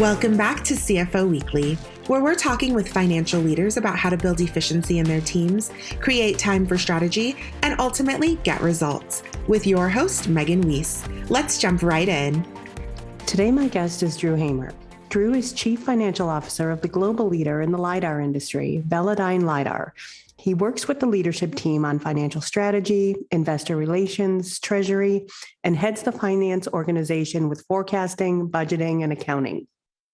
Welcome back to CFO Weekly, where we're talking with financial leaders about how to build efficiency in their teams, create time for strategy, and ultimately get results. With your host, Megan Weiss. Let's jump right in. Today, my guest is Drew Hamer. Drew is Chief Financial Officer of the global leader in the LiDAR industry, Velodyne LiDAR. He works with the leadership team on financial strategy, investor relations, treasury, and heads the finance organization with forecasting, budgeting, and accounting.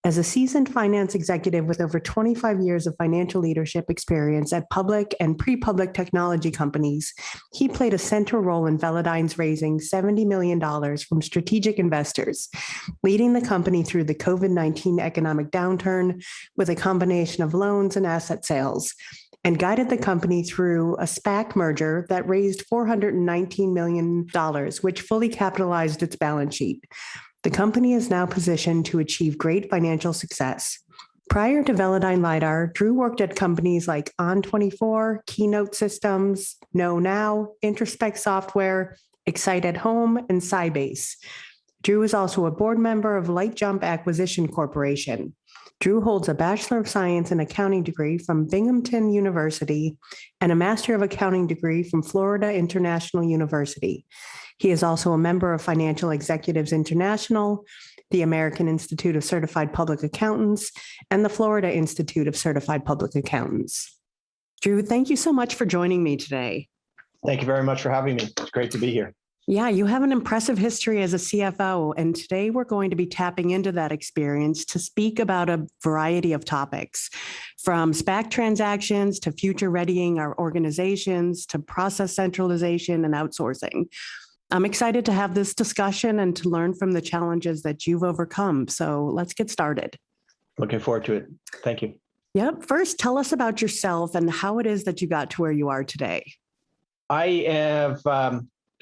As a seasoned finance executive with over 25 years of financial leadership experience at public and pre-public technology companies, he played a central role in Velodyne's raising $70 million from strategic investors, leading the company through the COVID-19 economic downturn with a combination of loans and asset sales, and guided the company through a SPAC merger that raised $419 million, which fully capitalized its balance sheet. The company is now positioned to achieve great financial success. Prior to Velodyne LiDAR, Drew worked at companies like On24, Keynote Systems, Know Now, Introspect Software, Excite at Home, and Sybase. Drew is also a board member of LightJump Acquisition Corporation. Drew holds a Bachelor of Science in Accounting degree from Binghamton University and a Master of Accounting degree from Florida International University. He is also a member of Financial Executives International, the American Institute of Certified Public Accountants, and the Florida Institute of Certified Public Accountants. Drew, thank you so much for joining me today. Thank you very much for having me. It's great to be here. Yeah, you have an impressive history as a CFO, and today we're going to be tapping into that experience to speak about a variety of topics, from SPAC transactions to future readying our organizations to process centralization and outsourcing. I'm excited to have this discussion and to learn from the challenges that you've overcome. So let's get started. Looking forward to it. Thank you. Yep. First, tell us about yourself and how it is that you got to where you are today. I have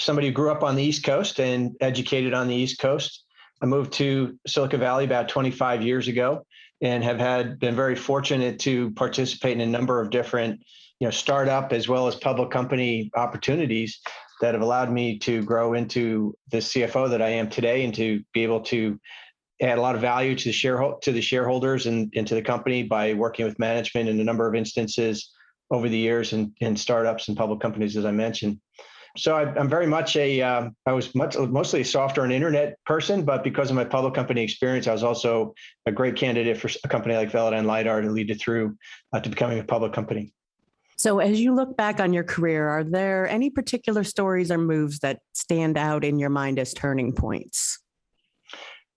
somebody who grew up on the East Coast and educated on the East Coast. I moved to Silicon Valley about 25 years ago and have been very fortunate to participate in a number of different, startup as well as public company opportunities that have allowed me to grow into the CFO that I am today and to be able to add a lot of value to the shareholders and to the company by working with management in a number of instances over the years in startups and public companies, as I mentioned. So I'm very much I was mostly a software and internet person, but because of my public company experience, I was also a great candidate for a company like Velodyne LiDAR to lead it through to becoming a public company. So as you look back on your career, are there any particular stories or moves that stand out in your mind as turning points?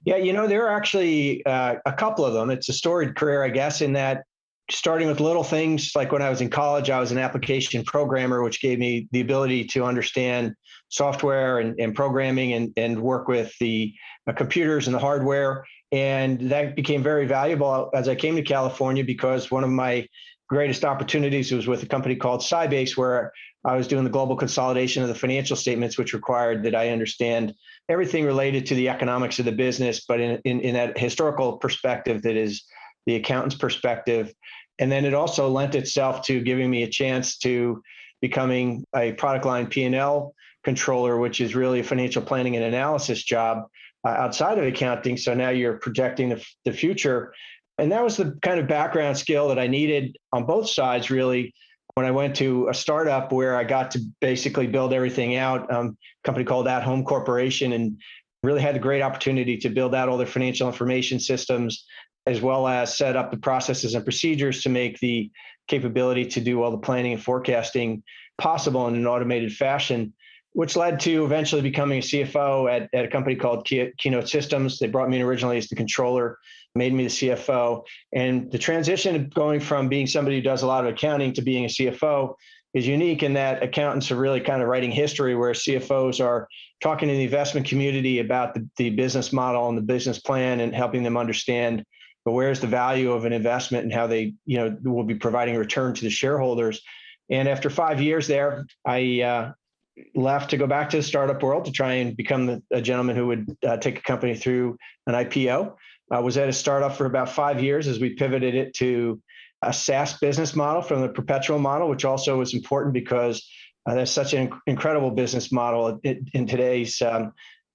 Yeah, there are actually a couple of them. It's a storied career, I guess, in that starting with little things, like when I was in college, I was an application programmer, which gave me the ability to understand software and programming and work with the computers and the hardware. And that became very valuable as I came to California, because one of my greatest opportunities was with a company called Sybase, where I was doing the global consolidation of the financial statements, which required that I understand everything related to the economics of the business, but in that historical perspective that is the accountant's perspective. And then it also lent itself to giving me a chance to becoming a product line P&L controller, which is really a financial planning and analysis job outside of accounting. So now you're projecting the future. And that was the kind of background skill that I needed on both sides, really, when I went to a startup where I got to basically build everything out, a company called At Home Corporation, and really had the great opportunity to build out all their financial information systems, as well as set up the processes and procedures to make the capability to do all the planning and forecasting possible in an automated fashion, which led to eventually becoming a CFO at a company called Keynote Systems. They brought me in originally as the controller, made me the CFO. And the transition of going from being somebody who does a lot of accounting to being a CFO is unique in that accountants are really kind of writing history, where CFOs are talking to the investment community about the business model and the business plan and helping them understand where's the value of an investment and how they will be providing a return to the shareholders. And after 5 years there, I left to go back to the startup world to try and become a gentleman who would take a company through an IPO. I was at a startup for about 5 years as we pivoted it to a SaaS business model from the perpetual model, which also was important because there's such an incredible business model in today's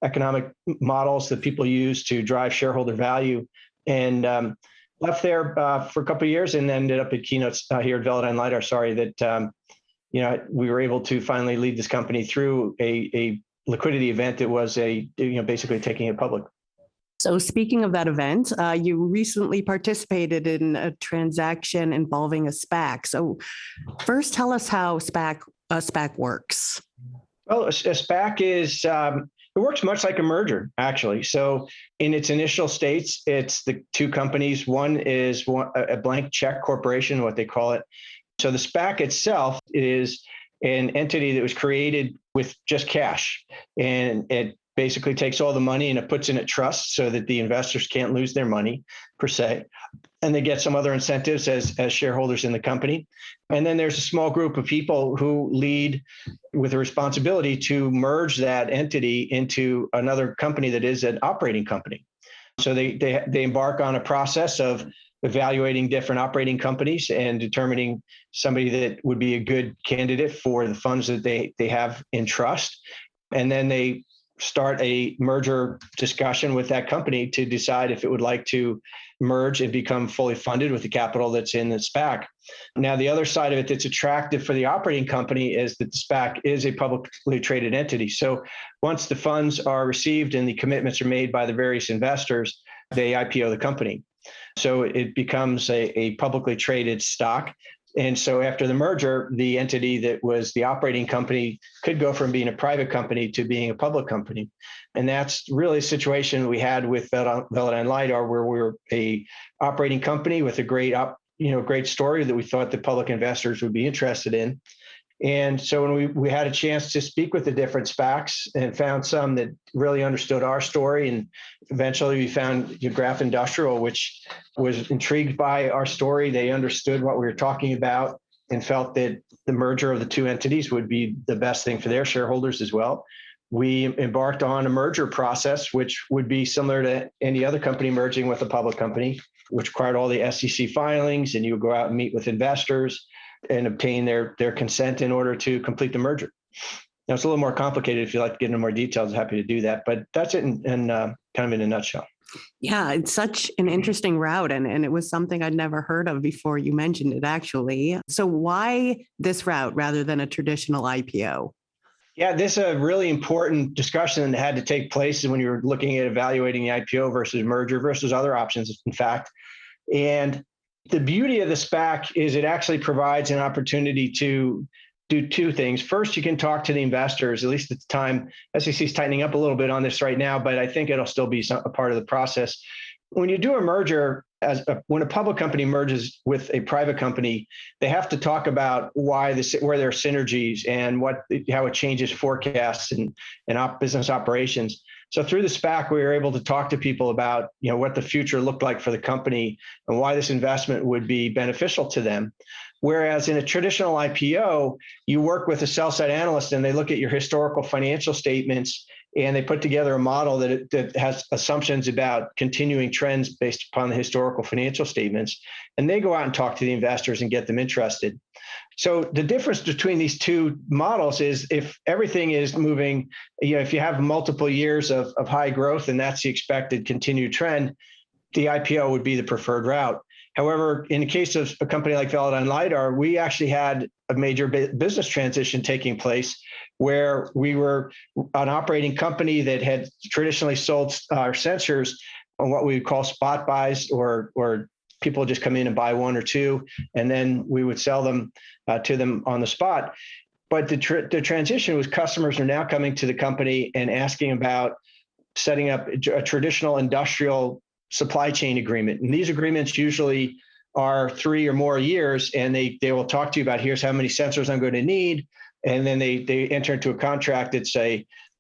economic models that people use to drive shareholder value. and left there for a couple of years, and ended up at Keynotes here at Velodyne LiDAR. Sorry that we were able to finally lead this company through a liquidity event that was basically taking it public. So speaking of that event, you recently participated in a transaction involving a SPAC. So first, tell us how a SPAC works. Well, a SPAC is, it works much like a merger, actually. So in its initial states, it's the two companies. One is a blank-cheque corporation, what they call it. So the SPAC itself is an entity that was created with just cash, and it basically takes all the money and it puts in a trust so that the investors can't lose their money per se. And they get some other incentives as shareholders in the company. And then there's a small group of people who lead with a responsibility to merge that entity into another company that is an operating company. So they embark on a process of evaluating different operating companies and determining somebody that would be a good candidate for the funds that they have in trust. And then they start a merger discussion with that company to decide if it would like to merge and become fully funded with the capital that's in the SPAC. Now, the other side of it that's attractive for the operating company is that the SPAC is a publicly traded entity. So once the funds are received and the commitments are made by the various investors, they IPO the company. So it becomes a publicly traded stock. And so after the merger, the entity that was the operating company could go from being a private company to being a public company. And that's really a situation we had with Velodyne LiDAR, where we were a operating company with a great story that we thought the public investors would be interested in. And so when we had a chance to speak with the different SPACs and found some that really understood our story, and eventually we found Graph Industrial, which was intrigued by our story. They understood what we were talking about and felt that the merger of the two entities would be the best thing for their shareholders as well. We embarked on a merger process, which would be similar to any other company merging with a public company, which required all the SEC filings, and you would go out and meet with investors and obtain their consent in order to complete the merger. Now, it's a little more complicated. If you'd like to get into more details, I'm happy to do that. But that's it in kind of in a nutshell. Yeah, it's such an interesting route. And it was something I'd never heard of before you mentioned it, actually. So why this route rather than a traditional IPO? Yeah, this is a really important discussion that had to take place when you were looking at evaluating the IPO versus merger versus other options, in fact. And the beauty of the SPAC is it actually provides an opportunity to do two things. First, you can talk to the investors, at least at the time. SEC is tightening up a little bit on this right now, but I think it'll still be a part of the process. When you do a merger, when a public company merges with a private company, they have to talk about where there are synergies and how it changes forecasts and business operations. So through the SPAC, we were able to talk to people about what the future looked like for the company and why this investment would be beneficial to them. Whereas in a traditional IPO, you work with a sell-side analyst and they look at your historical financial statements and they put together a model that has assumptions about continuing trends based upon the historical financial statements. And they go out and talk to the investors and get them interested. So the difference between these two models is if everything is moving, if you have multiple years of high growth and that's the expected continued trend, the IPO would be the preferred route. However, in the case of a company like Velodyne LiDAR, we actually had a major business transition taking place where we were an operating company that had traditionally sold our sensors on what we would call spot buys, or people just come in and buy one or two, and then we would sell them to them on the spot. But the transition was customers are now coming to the company and asking about setting up a traditional industrial supply chain agreement. And these agreements usually are 3 or more years, and they will talk to you about here's how many sensors I'm going to need. And then they enter into a contract that's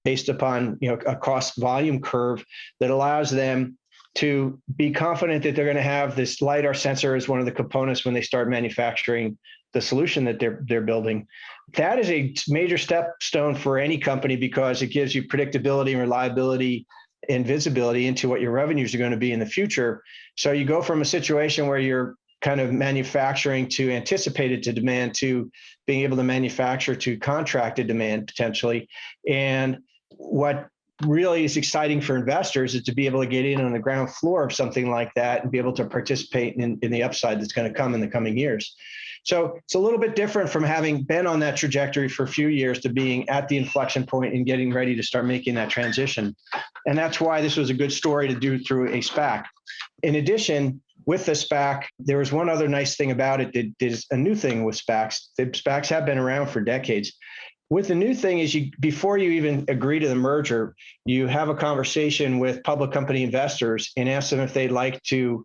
based upon a cost volume curve that allows them to be confident that they're going to have this LiDAR sensor as one of the components when they start manufacturing the solution that they're building. That is a major stepstone for any company because it gives you predictability and reliability and visibility into what your revenues are going to be in the future. So you go from a situation where you're kind of manufacturing to anticipated to demand to being able to manufacture to contracted demand potentially. And what really is exciting for investors is to be able to get in on the ground floor of something like that and be able to participate in the upside that's going to come in the coming years. So it's a little bit different from having been on that trajectory for a few years to being at the inflection point and getting ready to start making that transition. And that's why this was a good story to do through a SPAC. In addition, with the SPAC, there was one other nice thing about it that is a new thing with SPACs. The SPACs have been around for decades. With the new thing is before you even agree to the merger, you have a conversation with public company investors and ask them if they'd like to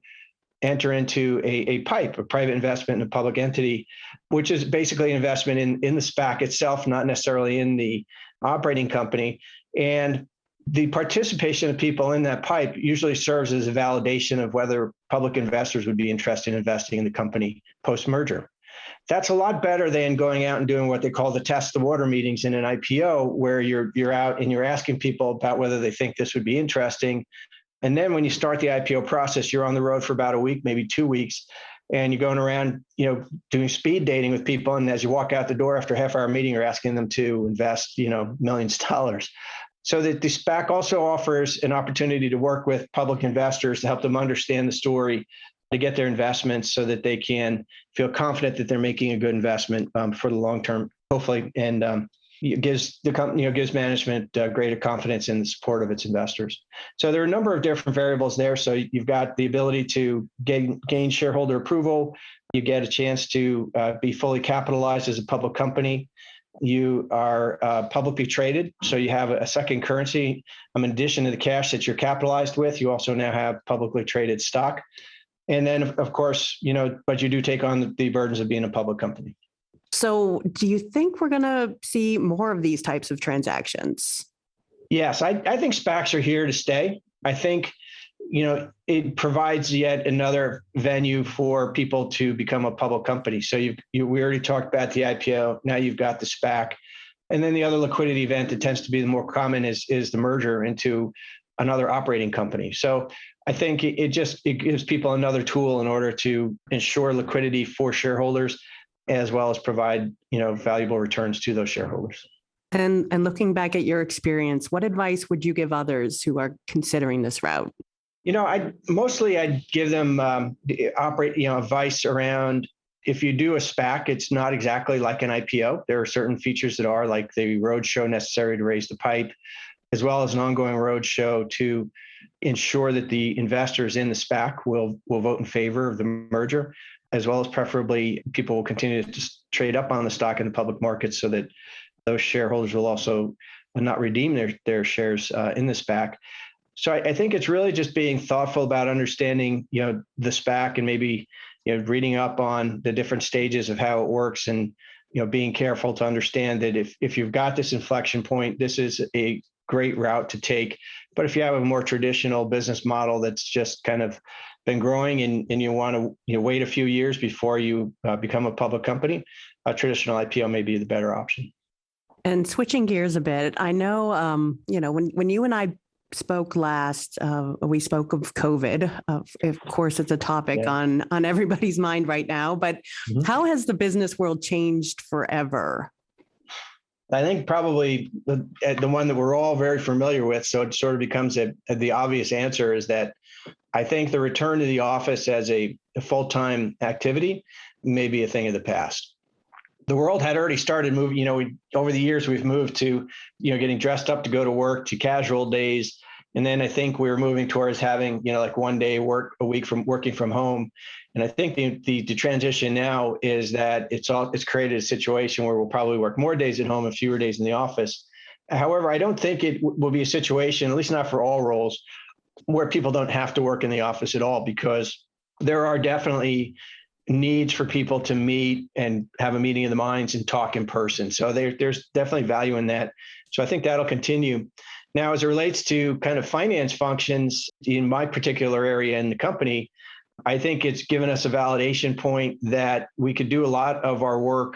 enter into a PIPE, a private investment in a public entity, which is basically an investment in the SPAC itself, not necessarily in the operating company. And the participation of people in that PIPE usually serves as a validation of whether public investors would be interested in investing in the company post-merger. That's a lot better than going out and doing what they call the test the water meetings in an IPO, where you're out and you're asking people about whether they think this would be interesting. And then when you start the IPO process, you're on the road for about a week, maybe 2 weeks, and you're going around, doing speed dating with people. And as you walk out the door after a half-hour meeting, you're asking them to invest, millions of dollars. So that the SPAC also offers an opportunity to work with public investors to help them understand the story, to get their investments so that they can feel confident that they're making a good investment for the long term, hopefully, and it gives the company, gives management greater confidence in the support of its investors. So there are a number of different variables there. So you've got the ability to gain shareholder approval. You get a chance to be fully capitalized as a public company. You are publicly traded, so you have a second currency. In addition to the cash that you're capitalized with, you also now have publicly traded stock. And then, of course, but you do take on the burdens of being a public company. So do you think we're going to see more of these types of transactions? Yes, I think SPACs are here to stay. I think, it provides yet another venue for people to become a public company. So we already talked about the IPO. Now you've got the SPAC. And then the other liquidity event that tends to be the more common is the merger into another operating company. So I think it gives people another tool in order to ensure liquidity for shareholders, as well as provide, valuable returns to those shareholders. And looking back at your experience, what advice would you give others who are considering this route? I'd give them advice around, if you do a SPAC, it's not exactly like an IPO. There are certain features that are like the roadshow necessary to raise the PIPE, as well as an ongoing roadshow to ensure that the investors in the SPAC will vote in favor of the merger, as well as preferably people will continue to trade up on the stock in the public market so that those shareholders will also not redeem their shares in the SPAC. So I think it's really just being thoughtful about understanding, the SPAC and maybe, reading up on the different stages of how it works and, being careful to understand that if you've got this inflection point, this is a great route to take. But if you have a more traditional business model that's just kind of been growing and you want to wait a few years before you become a public company, a traditional IPO may be the better option. And switching gears a bit, I know, when you and I spoke last, we spoke of COVID. Of course, it's a topic on everybody's mind right now, but how has the business world changed forever? I think probably the one that we're all very familiar with, so it sort of becomes the obvious answer, is that I think the return to the office as a full-time activity may be a thing of the past. The world had already started moving, over the years, we've moved to, getting dressed up to go to work, to casual days. And then I think we were moving towards having, like 1 day work a week from working from home. And I think the transition now is that it's created a situation where we'll probably work more days at home and fewer days in the office. However, I don't think it will be a situation, at least not for all roles, where people don't have to work in the office at all, because there are definitely needs for people to meet and have a meeting of the minds and talk in person. So there's definitely value in that. So I think that'll continue. Now, as it relates to kind of finance functions in my particular area in the company, I think it's given us a validation point that we could do a lot of our work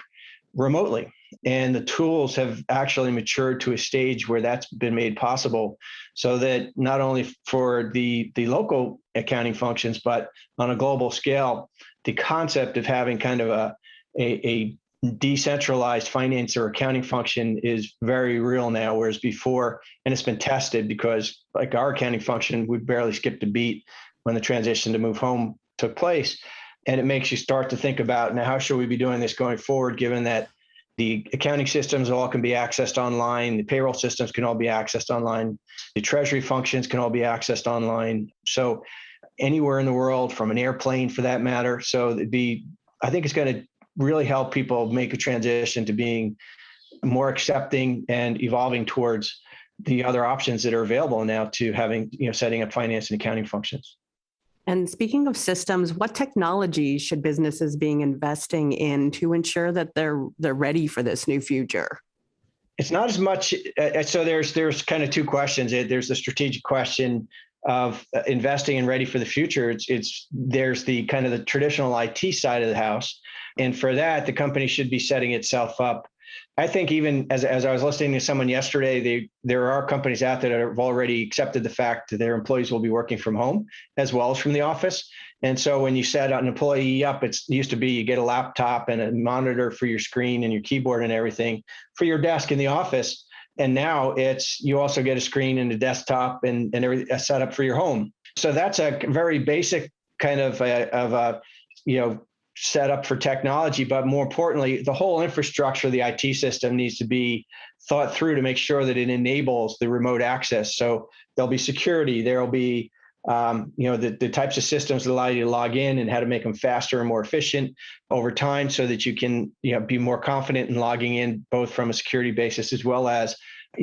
remotely. And the tools have actually matured to a stage where that's been made possible, so that not only for the local accounting functions, but on a global scale, the concept of having kind of a decentralized finance or accounting function is very real now, whereas before, and it's been tested because like our accounting function, we barely skipped a beat when the transition to move home took place. And it makes you start to think about, now, how should we be doing this going forward, given that the accounting systems all can be accessed online, the payroll systems can all be accessed online, the treasury functions can all be accessed online. So anywhere in the world, from an airplane for that matter. So I think it's going to really help people make a transition to being more accepting and evolving towards the other options that are available now to having, setting up finance and accounting functions. And speaking of systems, what technology should businesses be investing in to ensure that they're ready for this new future? It's not as much. So there's kind of two questions. There's the strategic question of investing and ready for the future. There's the kind of the traditional IT side of the house, and for that, the company should be setting itself up. I think even as I was listening to someone yesterday, there are companies out there that have already accepted the fact that their employees will be working from home as well as from the office. And so when you set an employee up, it used to be you get a laptop and a monitor for your screen and your keyboard and everything for your desk in the office. And now you also get a screen and a desktop and a setup for your home. So that's a very basic kind of setup for technology. But more importantly, the whole infrastructure of the IT system needs to be thought through to make sure that it enables the remote access. So there'll be security, there'll be the types of systems that allow you to log in and how to make them faster and more efficient over time, so that you can be more confident in logging in, both from a security basis as well as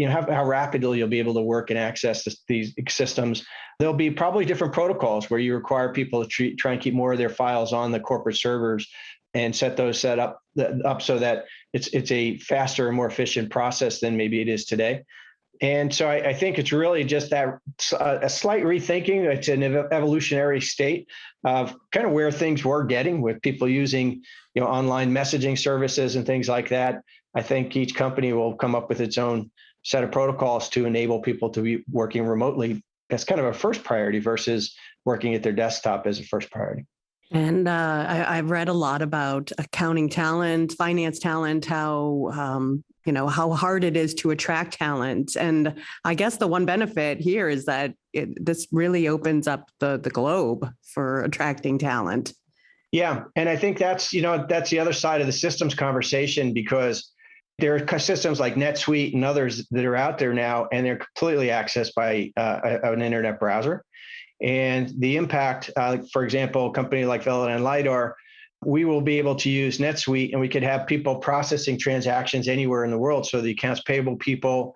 how rapidly you'll be able to work and access these systems. There'll be probably different protocols where you require people to try and keep more of their files on the corporate servers and set up so that it's a faster and more efficient process than maybe it is today. And so I think it's really just that a slight rethinking. It's an evolutionary state of kind of where things were getting with people using, online messaging services and things like that. I think each company will come up with its own set of protocols to enable people to be working remotely. That's kind of a first priority versus working at their desktop as a first priority. And I've read a lot about accounting talent, finance talent, how hard it is to attract talent. And I guess the one benefit here is that this really opens up the globe for attracting talent. Yeah. And I think that's the other side of the systems conversation, because there are systems like NetSuite and others that are out there now, and they're completely accessed by an internet browser. And the impact, for example, a company like Velodyne LiDAR, we will be able to use NetSuite, and we could have people processing transactions anywhere in the world. So the accounts payable people,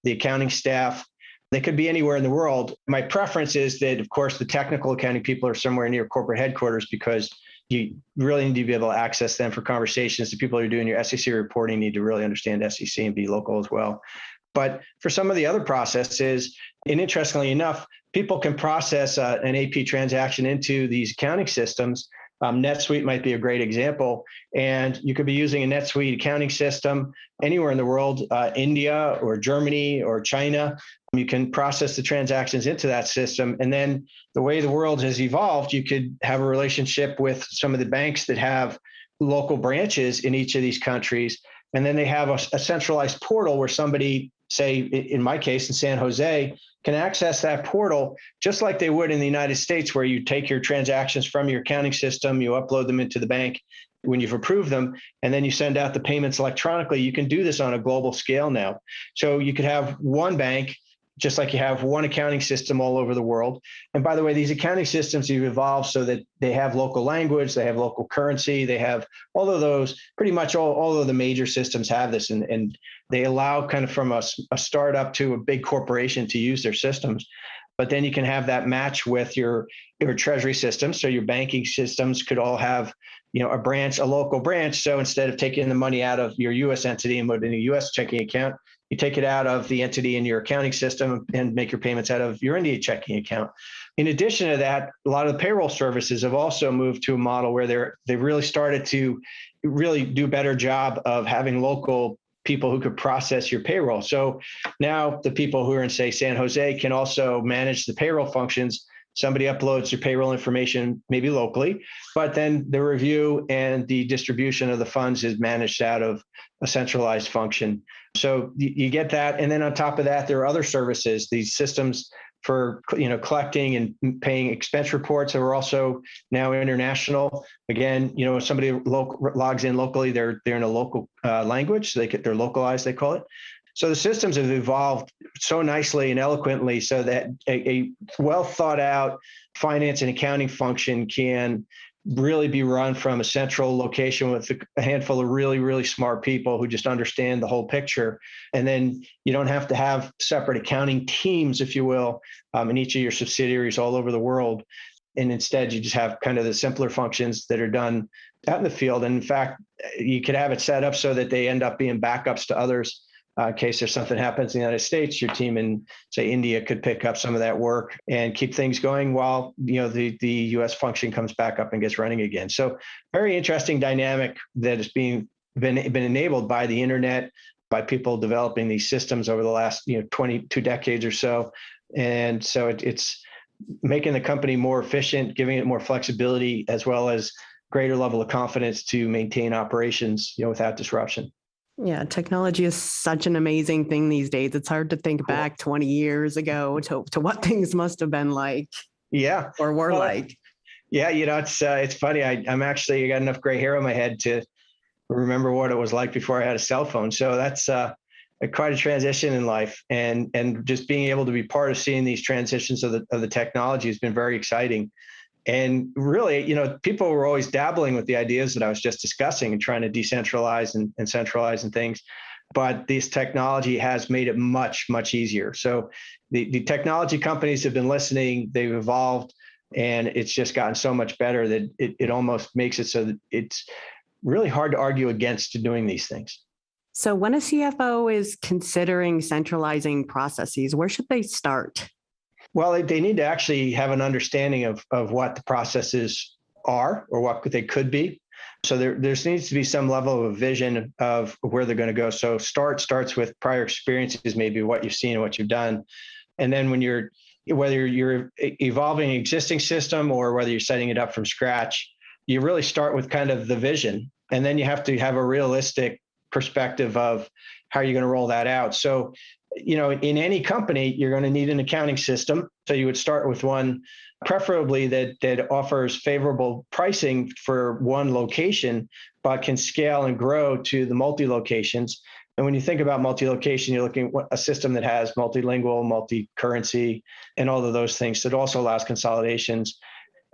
the accounting staff, they could be anywhere in the world. My preference is that, of course, the technical accounting people are somewhere near corporate headquarters, because you really need to be able to access them for conversations. The people who are doing your SEC reporting need to really understand SEC and be local as well. But for some of the other processes, and interestingly enough, people can process an AP transaction into these accounting systems. NetSuite might be a great example. And you could be using a NetSuite accounting system anywhere in the world, India or Germany or China. You can process the transactions into that system. And then the way the world has evolved, you could have a relationship with some of the banks that have local branches in each of these countries. And then they have a centralized portal where somebody, say, in my case, in San Jose, can access that portal just like they would in the United States, where you take your transactions from your accounting system, you upload them into the bank when you've approved them, and then you send out the payments electronically. You can do this on a global scale now. So you could have one bank, just like you have one accounting system all over the world. And by the way, these accounting systems have evolved so that they have local language, they have local currency, they have all of those, pretty much all of the major systems have this, and they allow kind of from a startup to a big corporation to use their systems. But then you can have that match with your treasury systems. So your banking systems could all have, a local branch. So instead of taking the money out of your US entity and put it in a US checking account, you take it out of the entity in your accounting system and make your payments out of your India checking account. In addition to that, a lot of the payroll services have also moved to a model where they've really started to really do a better job of having local people who could process your payroll. So now the people who are in, say, San Jose can also manage the payroll functions somebody uploads your payroll information, maybe locally, but then the review and the distribution of the funds is managed out of a centralized function. So you get that. And then on top of that, there are other services, these systems for collecting and paying expense reports are also now international. Again, if somebody logs in locally, they're in a local language, so they're localized, they call it. So the systems have evolved so nicely and eloquently so that a well thought out finance and accounting function can really be run from a central location with a handful of really, really smart people who just understand the whole picture. And then you don't have to have separate accounting teams, if you will, in each of your subsidiaries all over the world. And instead, you just have kind of the simpler functions that are done out in the field. And in fact, you could have it set up so that they end up being backups to others. In case there's something happens in the United States, your team in, say, India could pick up some of that work and keep things going while the U.S. function comes back up and gets running again. So very interesting dynamic that is been enabled by the internet, by people developing these systems over the last 22 decades or so. And so it's making the company more efficient, giving it more flexibility, as well as greater level of confidence to maintain operations without disruption. Yeah, technology is such an amazing thing these days. It's hard to think back 20 years ago to what things must have been like. Yeah. Or were like. Yeah, it's funny. I got enough gray hair on my head to remember what it was like before I had a cell phone. So that's quite a transition in life. And just being able to be part of seeing these transitions of the technology has been very exciting. And really, people were always dabbling with the ideas that I was just discussing and trying to decentralize and centralize and things. But this technology has made it much, much easier. So the technology companies have been listening, they've evolved, and it's just gotten so much better that it almost makes it so that it's really hard to argue against doing these things. So when a CFO is considering centralizing processes, where should they start? Well, they need to actually have an understanding of what the processes are or what they could be. So there needs to be some level of a vision of where they're going to go. So starts with prior experiences, maybe what you've seen and what you've done. And then whether you're evolving an existing system or whether you're setting it up from scratch, you really start with kind of the vision. And then you have to have a realistic perspective of how you're going to roll that out. So in any company, you're going to need an accounting system. So you would start with one, preferably that offers favorable pricing for one location, but can scale and grow to the multi-locations. And when you think about multi-location, you're looking at a system that has multilingual, multi-currency, and all of those things. So it also allows consolidations.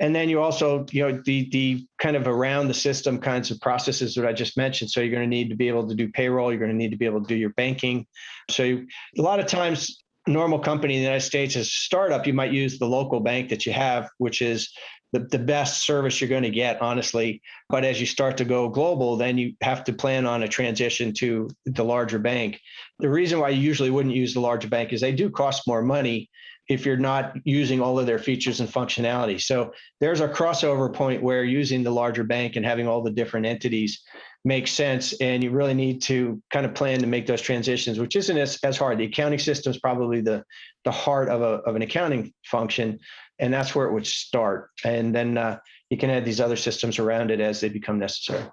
And then you also, the kind of around the system kinds of processes that I just mentioned. So you're going to need to be able to do payroll. You're going to need to be able to do your banking. So a lot of times, a normal company in the United States as a startup, you might use the local bank that you have, which is the best service you're going to get, honestly. But as you start to go global, then you have to plan on a transition to the larger bank. The reason why you usually wouldn't use the larger bank is they do cost more money if you're not using all of their features and functionality. So there's a crossover point where using the larger bank and having all the different entities makes sense. And you really need to kind of plan to make those transitions, which isn't as hard. The accounting system is probably the heart of an accounting function. And that's where it would start. And then you can add these other systems around it as they become necessary.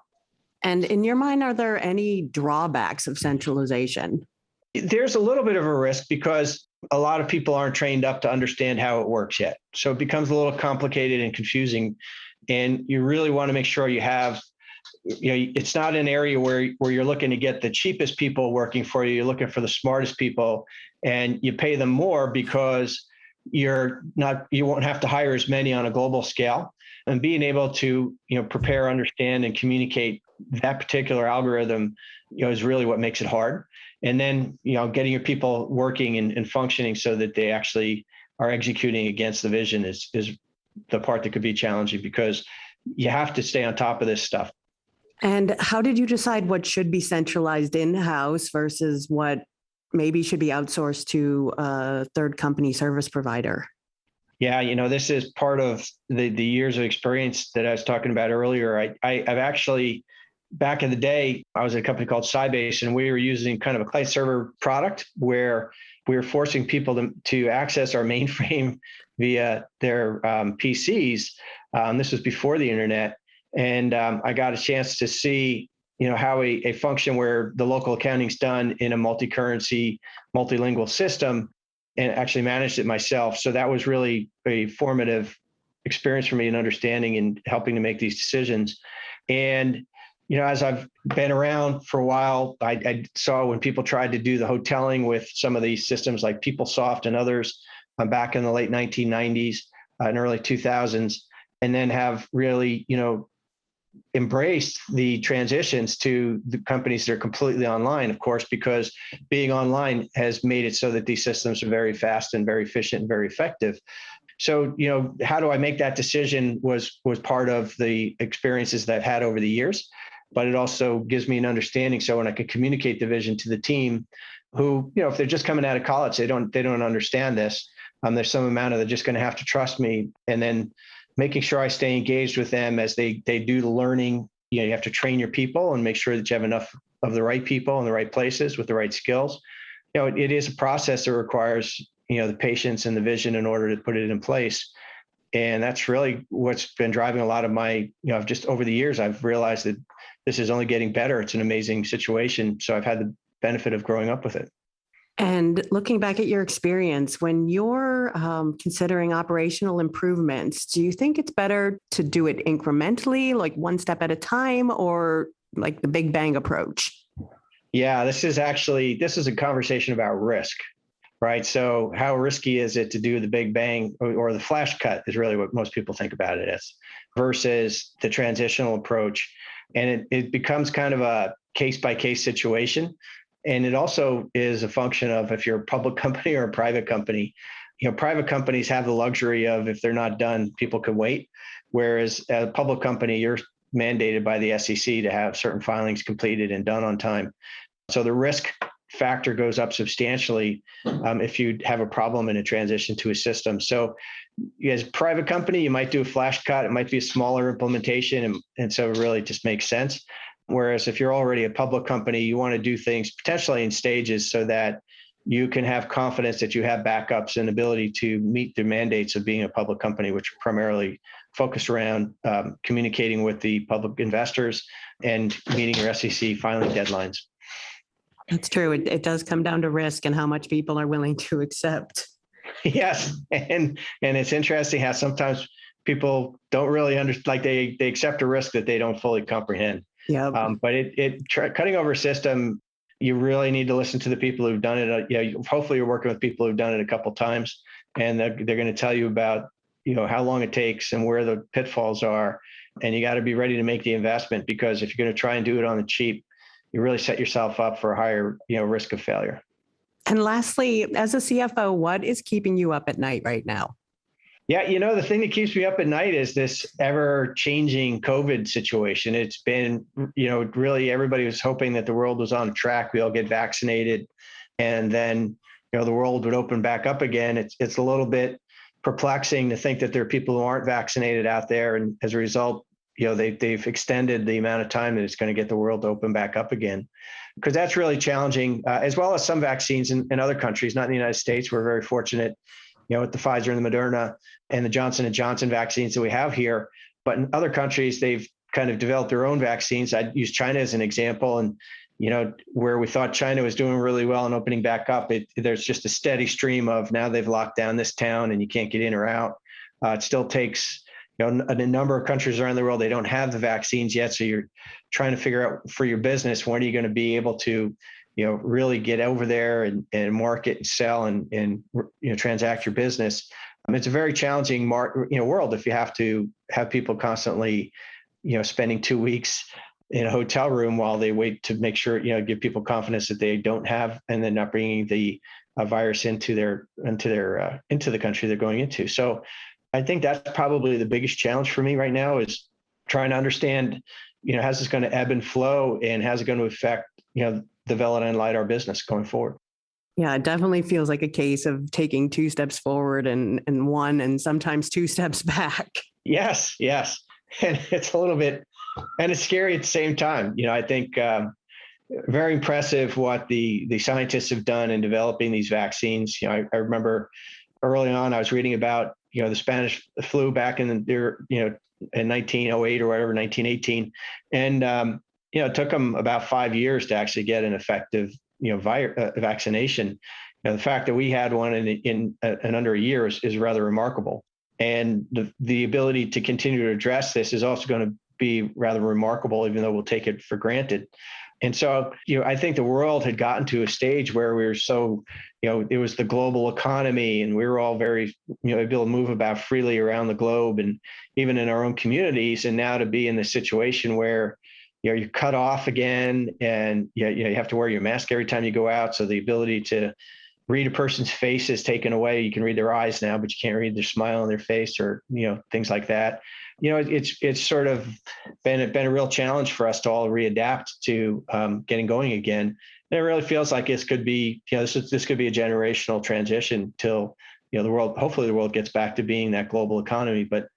And in your mind, are there any drawbacks of centralization? There's a little bit of a risk because a lot of people aren't trained up to understand how it works yet. So it becomes a little complicated and confusing. And you really want to make sure you have, it's not an area where you're looking to get the cheapest people working for you. You're looking for the smartest people, and you pay them more because you won't have to hire as many on a global scale. And being able to, prepare, understand, and communicate that particular algorithm, is really what makes it hard. And then, getting your people working and functioning so that they actually are executing against the vision is the part that could be challenging because you have to stay on top of this stuff. And how did you decide what should be centralized in-house versus what maybe should be outsourced to a third company service provider? Yeah, this is part of the years of experience that I was talking about earlier. I've actually, back in the day, I was at a company called Sybase, and we were using kind of a client server product where we were forcing people to access our mainframe via their PCs. This was before the internet. And I got a chance to see, how a function where the local accounting's done in a multi-currency, multilingual system, and actually managed it myself. So that was really a formative experience for me in understanding and helping to make these decisions. And, as I've been around for a while, I saw when people tried to do the hoteling with some of these systems like PeopleSoft and others back in the late 1990s and early 2000s, and then have really, embraced the transitions to the companies that are completely online, of course, because being online has made it so that these systems are very fast and very efficient and very effective. So, how do I make that decision was part of the experiences that I've had over the years, but it also gives me an understanding. So when I can communicate the vision to the team who, if they're just coming out of college, they don't understand this. There's some amount of they're just going to have to trust me, and then making sure I stay engaged with them as they do the learning. You have to train your people and make sure that you have enough of the right people in the right places with the right skills. It is a process that requires, the patience and the vision in order to put it in place. And that's really what's been driving a lot of my, just over the years, I've realized that this is only getting better. It's an amazing situation. So I've had the benefit of growing up with it. And looking back at your experience, when you're considering operational improvements, do you think it's better to do it incrementally, like one step at a time, or like the big bang approach? Yeah, this is a conversation about risk, right? So how risky is it to do the big bang or the flash cut is really what most people think about it as, versus the transitional approach. And it becomes kind of a case-by-case situation. And it also is a function of if you're a public company or a private company. Private companies have the luxury of, if they're not done, people can wait. Whereas as a public company, you're mandated by the SEC to have certain filings completed and done on time. So the risk factor goes up substantially if you have a problem in a transition to a system. So as a private company, you might do a flash cut. It might be a smaller implementation. And so it really just makes sense. Whereas if you're already a public company, you want to do things potentially in stages so that you can have confidence that you have backups and ability to meet the mandates of being a public company, which are primarily focused around communicating with the public investors and meeting your SEC filing deadlines. That's true. It does come down to risk and how much people are willing to accept. Yes. And it's interesting how sometimes people don't really understand, like they accept a risk that they don't fully comprehend. Yeah. But cutting over a system, you really need to listen to the people who've done it. Hopefully you're working with people who've done it a couple of times, and they're going to tell you about, how long it takes and where the pitfalls are. And you got to be ready to make the investment, because if you're going to try and do it on the cheap, you really set yourself up for a higher, risk of failure. And lastly, as a CFO, what is keeping you up at night right now? Yeah, the thing that keeps me up at night is this ever-changing COVID situation. It's been, really everybody was hoping that the world was on track. We all get vaccinated, and then, the world would open back up again. It's a little bit perplexing to think that there are people who aren't vaccinated out there, and as a result, they've extended the amount of time that it's going to get the world to open back up again, because that's really challenging, as well as some vaccines in other countries, not in the United States. We're very fortunate, with the Pfizer and the Moderna and the Johnson & Johnson vaccines that we have here. But in other countries, they've kind of developed their own vaccines. I'd use China as an example. And, where we thought China was doing really well and opening back up, there's just a steady stream of, now they've locked down this town and you can't get in or out. It still takes, a number of countries around the world, they don't have the vaccines yet. So you're trying to figure out for your business, when are you going to be able to really get over there and market and sell and transact your business. It's a very challenging world if you have to have people constantly, spending 2 weeks in a hotel room while they wait to make sure, give people confidence that they don't have, and then not bringing the virus into the country they're going into. So I think that's probably the biggest challenge for me right now, is trying to understand, how's this going to ebb and flow, and how's it going to affect, the Velodyne LiDAR business going forward. Yeah, it definitely feels like a case of taking 2 steps forward and one, and sometimes 2 steps back. Yes. And it's a little bit, and it's scary at the same time. I think, very impressive what the scientists have done in developing these vaccines. I remember early on, I was reading about, the Spanish flu back in in 1908 or whatever, 1918. And, it took them about 5 years to actually get an effective, vaccination. The fact that we had one in under a year is rather remarkable. And the ability to continue to address this is also going to be rather remarkable, even though we'll take it for granted. And so, I think the world had gotten to a stage where we were so, it was the global economy, and we were all very, able to move about freely around the globe and even in our own communities. And now to be in the situation where, you're cut off again, and you have to wear your mask every time you go out. So the ability to read a person's face is taken away. You can read their eyes now, but you can't read their smile on their face, or, things like that. It's sort of been a real challenge for us to all readapt to getting going again. And it really feels like this could be, this could be a generational transition till, hopefully the world gets back to being that global economy. But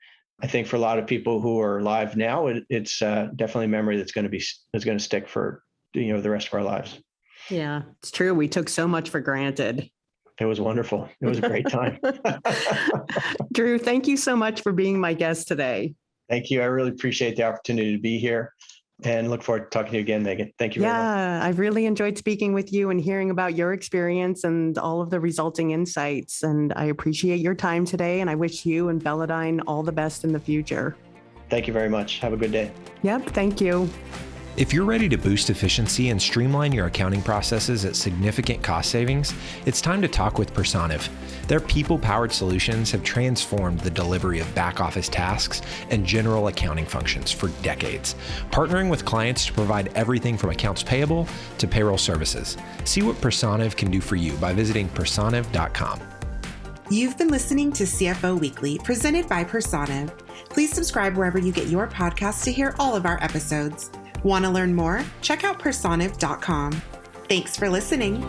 I think for a lot of people who are alive now, it's definitely a memory that's going to stick for, the rest of our lives. Yeah, it's true. We took so much for granted. It was wonderful. It was a great time. Drew, thank you so much for being my guest today. Thank you. I really appreciate the opportunity to be here, and look forward to talking to you again, Megan. Thank you very much. Yeah, I've really enjoyed speaking with you and hearing about your experience and all of the resulting insights. And I appreciate your time today, and I wish you and Velodyne all the best in the future. Thank you very much. Have a good day. Yep, thank you. If you're ready to boost efficiency and streamline your accounting processes at significant cost savings, it's time to talk with Personiv. Their people-powered solutions have transformed the delivery of back-office tasks and general accounting functions for decades, partnering with clients to provide everything from accounts payable to payroll services. See what Personiv can do for you by visiting personiv.com. You've been listening to CFO Weekly, presented by Personiv. Please subscribe wherever you get your podcasts to hear all of our episodes. Want to learn more? Check out personiv.com. Thanks for listening.